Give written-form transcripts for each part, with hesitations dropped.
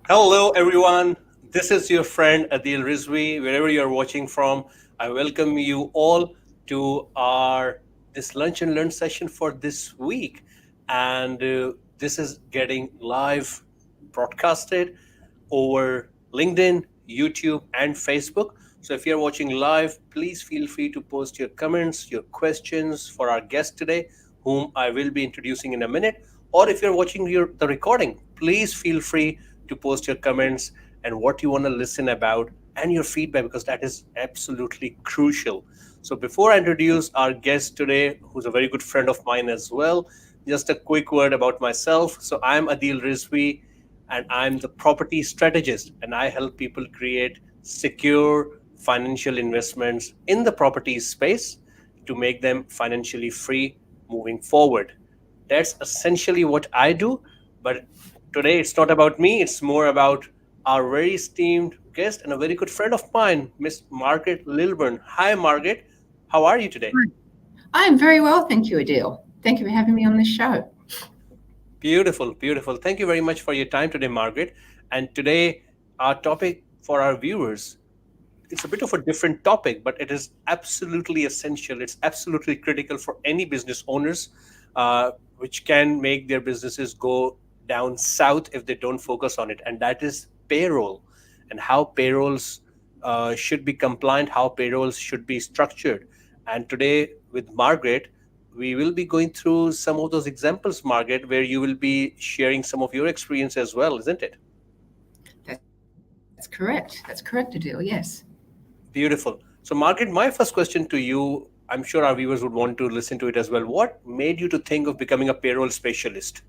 Hello, everyone. This is your friend Adil Rizvi. Wherever you're watching from, I welcome you all to our this lunch and learn session for this week. And this is getting live broadcasted over LinkedIn, YouTube, and Facebook. So if you're watching live, please feel free to post your comments, your questions for our guest today, whom I will be introducing in a minute. Or if you're watching the recording, please feel free to post your comments and what you want to listen about and your feedback because that is absolutely crucial. So before I introduce our guest today, who's a very good friend of mine as well, just a quick word about myself. So I'm Adil Rizvi and I'm the property strategist, and I help people create secure financial investments in the property space to make them financially free moving forward. That's essentially what I do. But today it's not about me, it's more about our very esteemed guest and a very good friend of mine, Miss Margaret Lilburn. Hi, Margaret. How are you today? Right. I am very well, thank you, Adele. Thank you for having me on this show. Beautiful, beautiful. Thank you very much for your time today, Margaret. And today, our topic for our viewers, it's a bit of a different topic, but it is absolutely essential. It's absolutely critical for any business owners, which can make their businesses go down south if they don't focus on it. And that is payroll and how payrolls should be compliant, how payrolls should be structured. And today, with Margaret, we will be going through some of those examples, Margaret, where you will be sharing some of your experience as well, isn't it? That's correct. That's correct, Adele, yes. Beautiful. So, Margaret, my first question to you, I'm sure our viewers would want to listen to it as well. What made you to think of becoming a payroll specialist?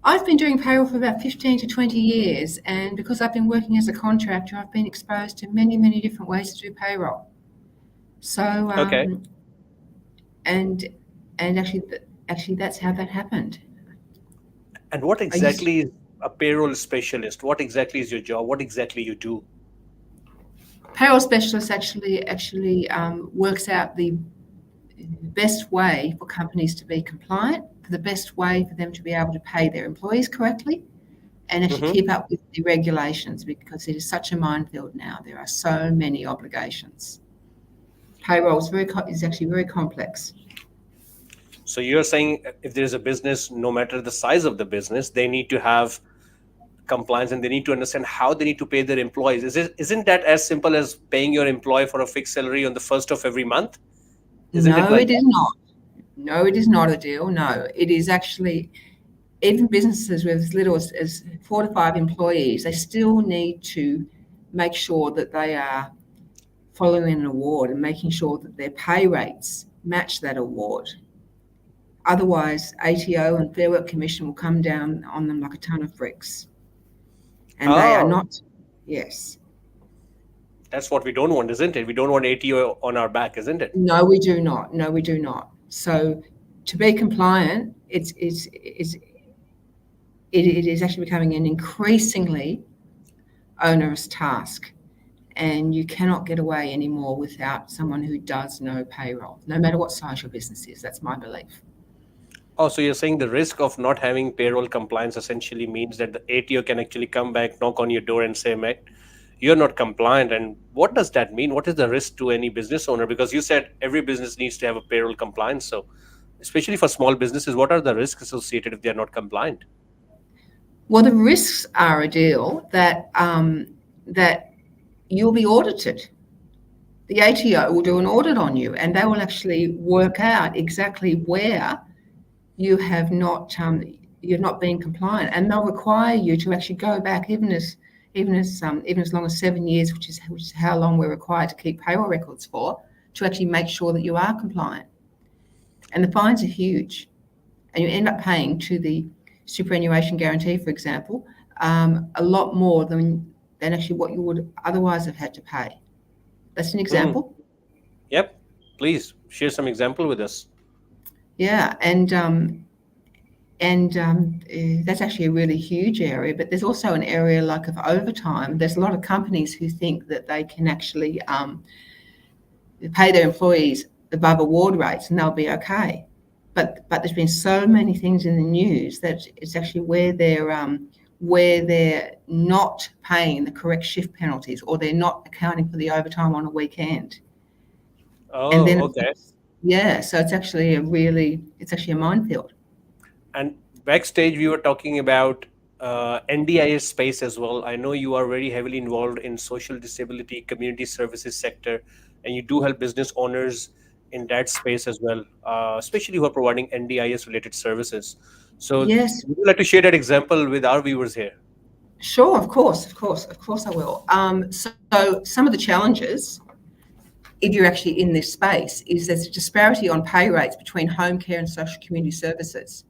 I've been doing payroll for about 15 to 20 years, and because I've been working as a contractor, I've been exposed to many, many different ways to do payroll. So, Okay. and and actually, that's how that happened. And what I used exactly is a payroll specialist? What exactly is your job? What exactly you do? Payroll specialist actually works out the best way for companies to be compliant, for the best way for them to be able to pay their employees correctly, and actually Hmm. keep up with the regulations because it is such a minefield now. There are so many obligations. Payroll is actually very complex. So, you're saying if there's a business, no matter the size of the business, they need to have compliance and they need to understand how they need to pay their employees. Isn't that as simple as paying your employee for a fixed salary on the first of every month? Isn't it No, like it is that? not. No, it is not a deal. No, it is actually even businesses with as little as 4 to 5 employees, they still need to make sure that they are following an award and making sure that their pay rates match that award. Otherwise, ATO and Fair Work Commission will come down on them like a ton of bricks. And they are Oh, not, yes. that's what we don't want, isn't it? We don't want ATO on our back, isn't it? No, we do not. No, we do not. So to be compliant, it is actually becoming an increasingly onerous task. And you cannot get away anymore without someone who does know payroll, no matter what size your business is. That's my belief. Oh, so you're saying the risk of not having payroll compliance essentially means that the ATO can actually come back, knock on your door, and say, "Mate, you're not compliant." And what does that mean? What is the risk to any business owner? Because you said every business needs to have a payroll compliance. So, especially for small businesses, what are the risks associated if they're not compliant? Well, the risks are a deal that you'll be audited. The ATO will do an audit on you, and they will actually work out exactly where you have not you've not been compliant, and they'll require you to actually go back even as long as 7 years, which is how long we're required to keep payroll records for, to actually make sure that you are compliant. And the fines are huge, and you end up paying to the superannuation guarantee, for example, a lot more than actually what you would otherwise have had to pay. That's an Hmm. example. Yep. Please share some example with us. Yeah, that's actually a really huge area. But there's also an area like of overtime. There's a lot of companies who think that they can actually pay their employees above award rates and they'll be okay. But there's been so many things in the news that it's actually where where they're not paying the correct shift penalties or they're not accounting for the overtime on a weekend. And then, Oh, of okay. course, yeah, so it's actually a minefield. And backstage, we were talking about NDIS space as well. I know you are very heavily involved in social disability community services sector, and you do help business owners in that space as well, especially who are providing NDIS related services. So, Yes, would you like to share that example with our viewers here? sure, of course I will. So some of the challenges, if you're actually in this space, is there's a disparity on pay rates between home care and social community services.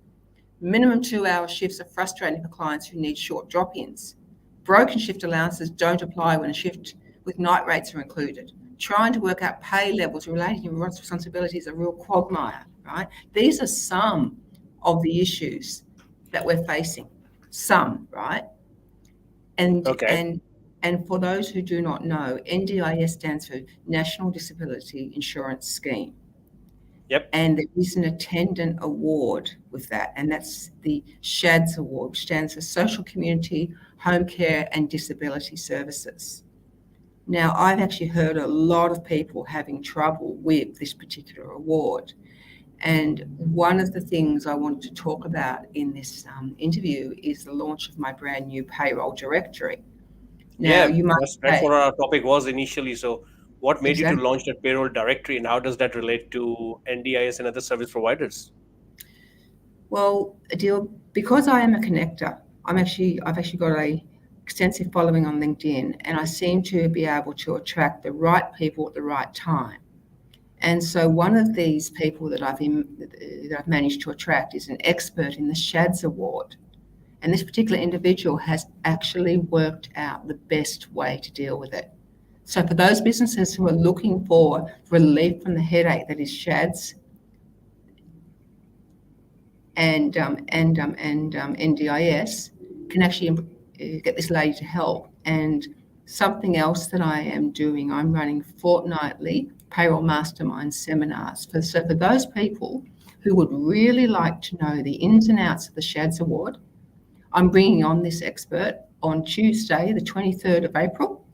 Minimum 2 hour shifts are frustrating for clients who need short drop ins. Broken shift allowances don't apply when a shift with night rates are included. Trying to work out pay levels relating to responsibilities is a real quagmire, right? These are some of the issues that we're facing. Some, right? And Okay. and and for those who do not know, NDIS stands for National Disability Insurance Scheme. Yep. And there is an attendant award with that, and that's the SHADS Award, which stands for Social Community, Home Care and Disability Services. Now, I've actually heard a lot of people having trouble with this particular award. And one of the things I wanted to talk about in this interview is the launch of my brand new payroll directory. Now, Yeah, you might that's say, what our topic was initially. So, what made you to exactly. launch that payroll directory, and how does that relate to NDIS and other service providers? Well, Adil, because I am a connector, I've actually got a extensive following on LinkedIn, and I seem to be able to attract the right people at the right time. And so one of these people that I've managed to attract is an expert in the SHADS Award. And this particular individual has actually worked out the best way to deal with it. So for those businesses who are looking for relief from the headache that is SHADS and NDIS, can actually get this lady to help. And something else that I am doing, I'm running fortnightly payroll mastermind seminars. So for those people who would really like to know the ins and outs of the SHADS Award, I'm bringing on this expert on Tuesday, the 23rd of April,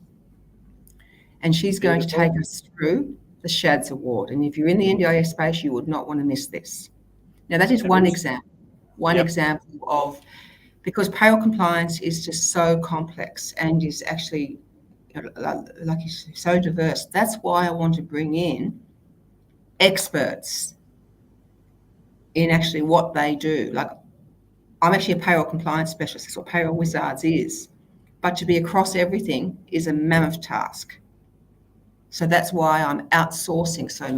and she's going to take Beautiful. us through the SHADS Award. And if you're in the NDIS space, you would not want to miss this. Now, that is That is, one yep. example of, because payroll compliance is just so complex and is actually, like you say, so diverse. That's why I want to bring in experts in actually what they do. Like, I'm actually a payroll compliance specialist. That's what Payroll Wizards is. But to be across everything is a mammoth task. So that's why I'm outsourcing so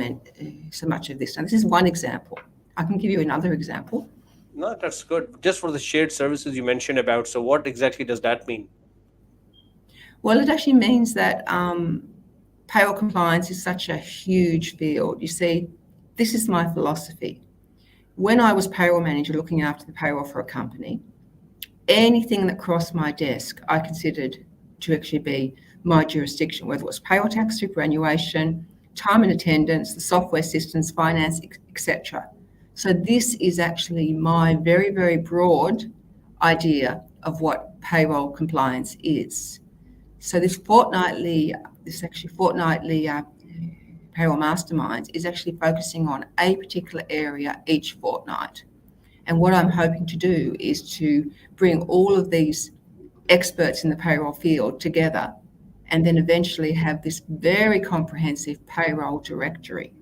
much of this. And this is one example. I can give you another example. No, that's good. Just for the shared services you mentioned about. So, what exactly does that mean? Well, it actually means that payroll compliance is such a huge field. You see, this is my philosophy. When I was payroll manager looking after the payroll for a company, anything that crossed my desk, I considered to actually be my jurisdiction, whether it was payroll tax, superannuation, time and attendance, the software systems, finance, etc. So this is actually my very, very broad idea of what payroll compliance is. So this actually fortnightly payroll masterminds is actually focusing on a particular area each fortnight. And what I'm hoping to do is to bring all of these experts in the payroll field together and then eventually have this very comprehensive payroll directory.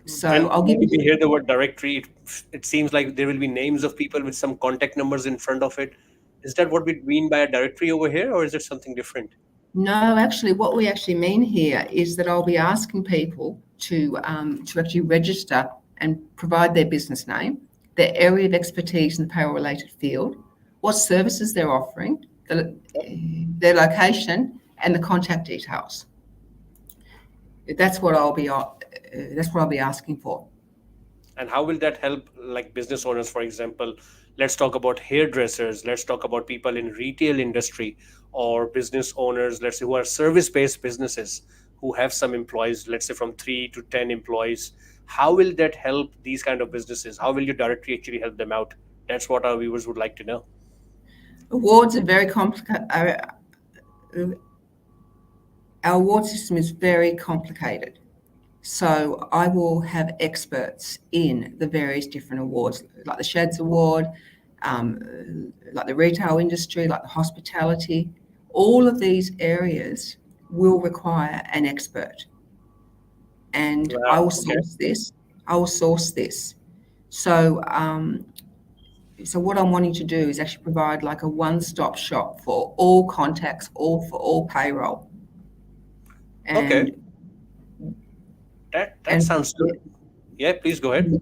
So And I'll give when we you, hear the word directory, it seems like there will be names of people with some contact numbers in front of it. Is that what we mean by a directory over here, or is it something different? no, actually, what we actually mean here is that I'll be asking people to actually register and provide their business name, their area of expertise in the payroll related field, what services they're offering, their location, and the contact details. That's what I'll be asking for. And how will that help, like business owners, for example? Let's talk about hairdressers. Let's talk about people in retail industry, or business owners, let's say, who are service-based businesses who have some employees, let's say from 3 to 10 employees. How will that help these kind of businesses? How will your directory actually help them out That's what our viewers would like to know. Awards are very complicated. Our award system is very complicated. So I will have experts in the various different awards, like the Sheds Award, like the retail industry, like the hospitality. All of these areas will require an expert. And I Wow. will Okay. source this. I will source this. So, so what I'm wanting to do is actually provide like a one-stop shop for all contacts, all for all payroll, Okay. and That and sounds good. Yeah. Please go ahead.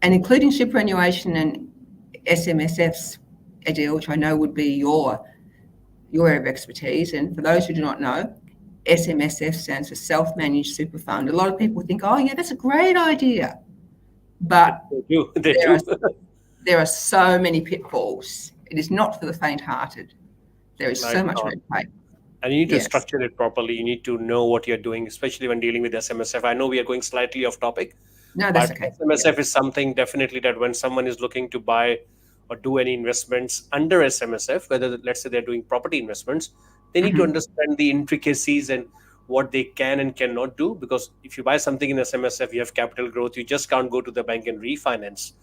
and including superannuation and SMSF's a deal, which I know would be your area of expertise. And for those who do not know, SMSF stands for Self-Managed Super Fund. A lot of people think, oh yeah, that's a great idea, but They do. They there are do. there are so many pitfalls. It is not for the faint-hearted. There is Nice so much thought. red tape. And you need to Yes. structure it properly. You need to know what you're doing, especially when dealing with SMSF. I know we are going slightly off topic, No, that's but okay. Yeah. SMSF is something definitely that when someone is looking to buy or do any investments under SMSF, whether let's say they're doing property investments, they need to Hmm. understand the intricacies and what they can and cannot do. Because if you buy something in SMSF, you have capital growth. You just can't go to the bank and refinance.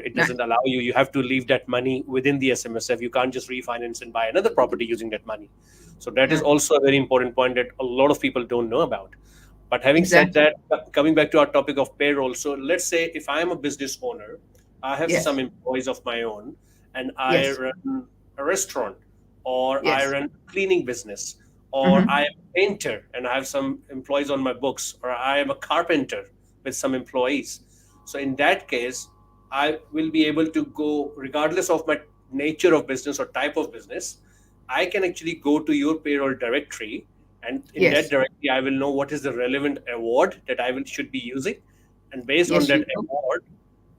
It No, doesn't allow you. You have to leave that money within the SMSF. You can't just refinance and buy another property using that money. So that is no, also a very important point that a lot of people don't know about. But having said exactly. that, coming back to our topic of payroll, so let's say if I am a business owner, I have some Yes. employees of my own, and I Yes. run a restaurant, or I Yes. run a cleaning business, or I Hmm. am a painter and I have some employees on my books, or I am a carpenter with some employees. So in that case, I will be able to go, regardless of my nature of business or type of business, I can actually go to your payroll directory, and in that Yes. directory I will know what is the relevant award that I will should be using, and based on Yes, that you will. award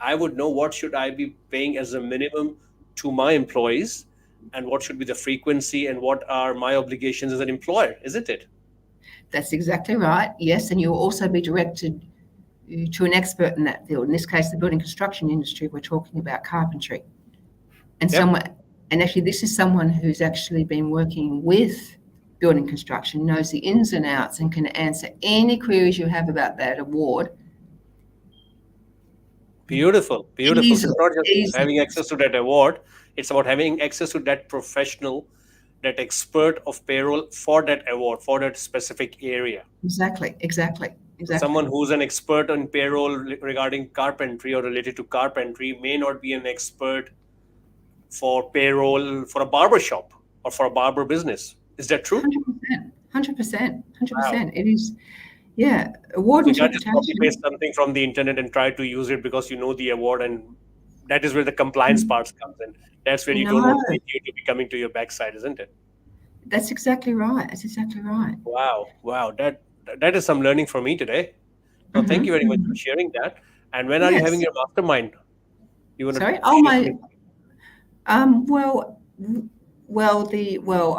I would know what should I be paying as a minimum to my employees, and what should be the frequency, and what are my obligations as an employer, isn't it? That's exactly right. Yes, and you'll also be directed to an expert in that field. In this case, the building construction industry. We're talking about carpentry, and Yep. someone, and actually, this is someone who's actually been working with building construction, knows the ins and outs, and can answer any queries you have about that award Beautiful, beautiful. So it's easily. not just Easily. having access to that award, it's about having access to that professional, that expert of payroll for that award, for that specific area. Exactly. Exactly. So Exactly. someone who's an expert on payroll regarding carpentry or related to carpentry may not be an expert for payroll for a barber shop or for a barber business. Is that true? 100%. 100%. Wow. 100%. It is. Yeah. Award So you can't just copy interpretation. paste something from the internet and try to use it because you know the award, and that is where the compliance parts comes in. That's where you don't No, want the ATO to be coming to your backside, isn't it? that's exactly right. That's exactly right. Wow, wow, that is some learning for me today. No, thank you Hmm. very much for sharing that. And when are you having Yes. your mastermind? You want to Sorry. Oh share my. briefly? Well.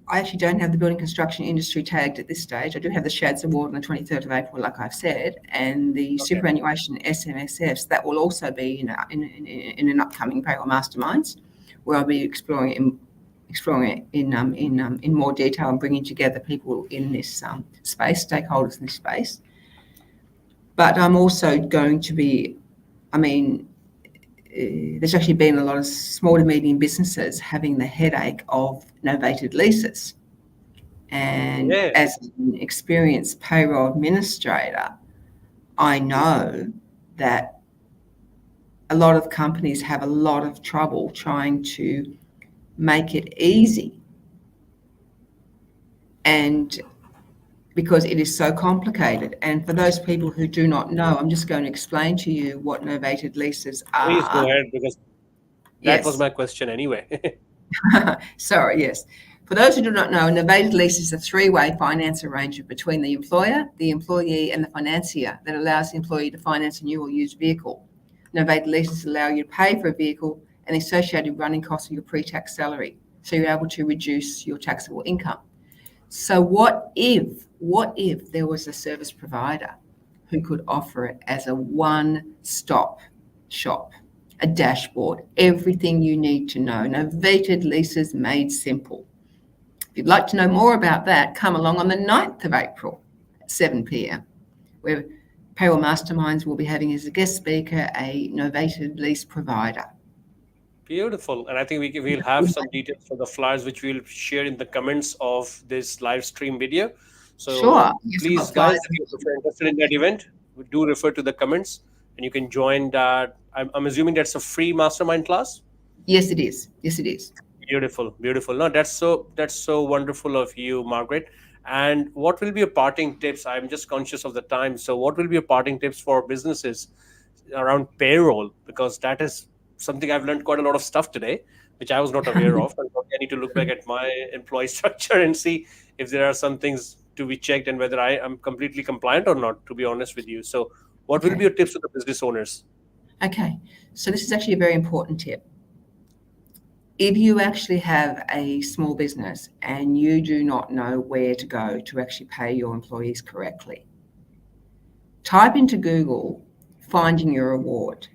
I actually don't have the building construction industry tagged at this stage. I do have the SHADS Award on the 23rd of April, like I've said, and the Okay. superannuation SMSFs. That will also be in an upcoming payroll masterminds, where I'll be exploring it in more detail and bringing together people in this space, stakeholders in this space. But I'm also going to be, I mean, there's actually been a lot of small to medium businesses having the headache of novated leases. And as Yes. an experienced payroll administrator, I know that a lot of companies have a lot of trouble trying to make it easy. And because it is so complicated. And for those people who do not know, I'm just going to explain to you what novated leases Please go are. ahead because that was Yes. my question anyway. Sorry, yes. For those who do not know, a novated lease is a three-way finance arrangement between the employer, the employee, and the financier that allows the employee to finance a new or used vehicle. Novated leases allow you to pay for a vehicle and the associated running costs of your pre-tax salary, so you're able to reduce your taxable income. So what if there was a service provider who could offer it as a one-stop? shop, a dashboard, everything you need to know. Novated leases made simple. If you'd like to know more about that, come along on the 9th of April at 7 p.m., where Payroll Masterminds will be having as a guest speaker a novated lease provider. Beautiful. And I think we'll have some details for the flyers, which we'll share in the comments of this live stream video. Sure. So Yes, I've please, got flyers. guys, if you're interested in that event, do refer to the comments and you can join that. I'm assuming that's a free mastermind class. Yes, it is. Yes, it is. Beautiful, beautiful. No, that's so wonderful of you, Margaret. And what will be your parting tips? I'm just conscious of the time. So, what will be your parting tips for businesses around payroll? Because that is something I've learned quite a lot of stuff today, which I was not aware of. And I need to look back at my employee structure and see if there are some things to be checked and whether I am completely compliant or not. To be honest with you, so what will be Okay. your tips to the business owners? Okay. So this is actually a very important tip. If you actually have a small business and you do not know where to go to actually pay your employees correctly, type into Google finding your reward,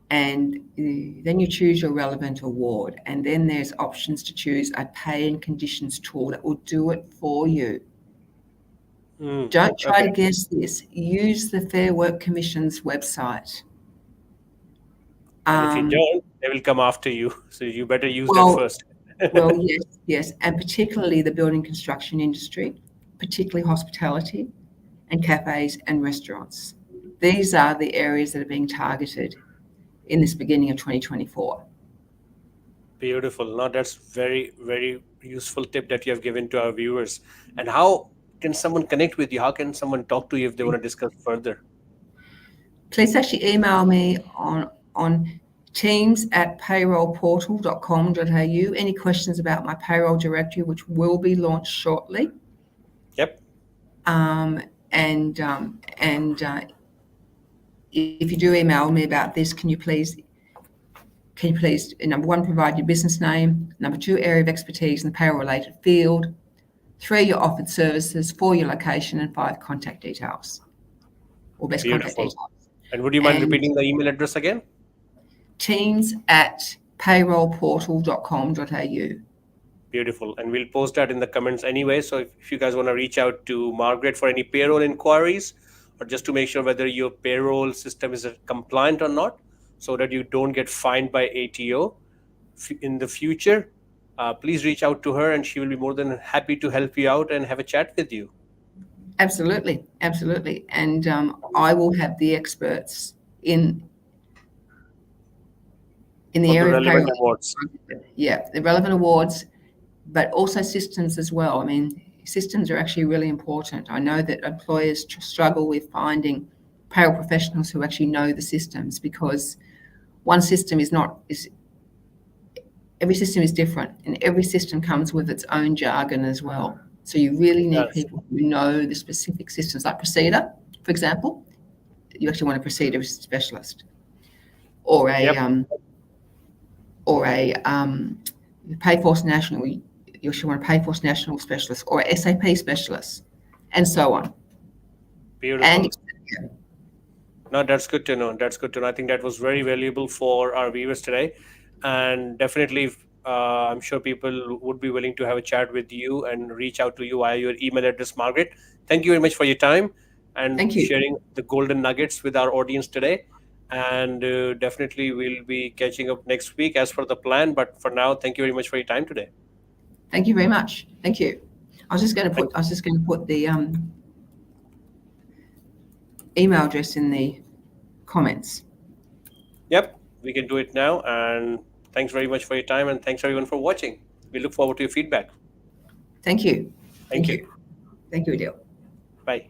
and then you choose your relevant award, and then there's options to choose a pay and conditions tool that will do it for you. Don't try to Okay. guess this. Use the Fair Work Commission's website. And if you Um, don't, they will come after you. So you better use that well, first. well, yes, yes, and particularly the building construction industry, particularly hospitality and cafes and restaurants. These are the areas that are being targeted in this beginning of 2024. Beautiful. Now that's very, very useful tip that you have given to our viewers. And how can someone connect with you? How can someone talk to you if they want to discuss further? Please actually email me on teams@payrollportal.com.au. Any questions about my payroll directory, which will be launched shortly. Yep. Um, and if you do email me about this, can you please, number one, provide your business name, number two, area of expertise in the payroll related field, three, your offered services, four, your location, and five, contact details or best contact Beautiful. details. And would you mind And repeating the email address again? teams@payrollportal.com.au. Beautiful. And we'll post that in the comments anyway. So if you guys want to reach out to Margaret for any payroll inquiries or just to make sure whether your payroll system is compliant or not, so that you don't get fined by ATO in the future, please reach out to her and she will be more than happy to help you out and have a chat with you. Absolutely, absolutely. And I will have the experts in the On the area of relevant payroll. awards. Yeah, the relevant awards, but also systems as well. I mean, systems are actually really important. I know that employers struggle with finding payroll professionals who actually know the systems, because one system is not is every system is different, and every system comes with its own jargon as well. So you really need Yes. people who know the specific systems, like Procedure, for example. You actually want a Procedure specialist, or a Yep. um, or a Payforce National. You actually want a Payforce National specialist or a SAP specialist, and so on. And Beautiful. No, that's good to know. That's good to know. I think that was very valuable for our viewers today. And definitely, I'm sure people would be willing to have a chat with you and reach out to you via your email address, Margaret. Thank you very much for your time and thank you. sharing the golden nuggets with our audience today. And definitely, we'll be catching up next week as per the plan. But for now, thank you very much for your time today. Thank you very much. Thank you. Thank I was just going to put the email address in the comments. Yep, we can do it now. And thanks very much for your time. And thanks everyone for watching. We look forward to your feedback. Thank you. Thank Thank you. you. Thank you, Adele. Bye.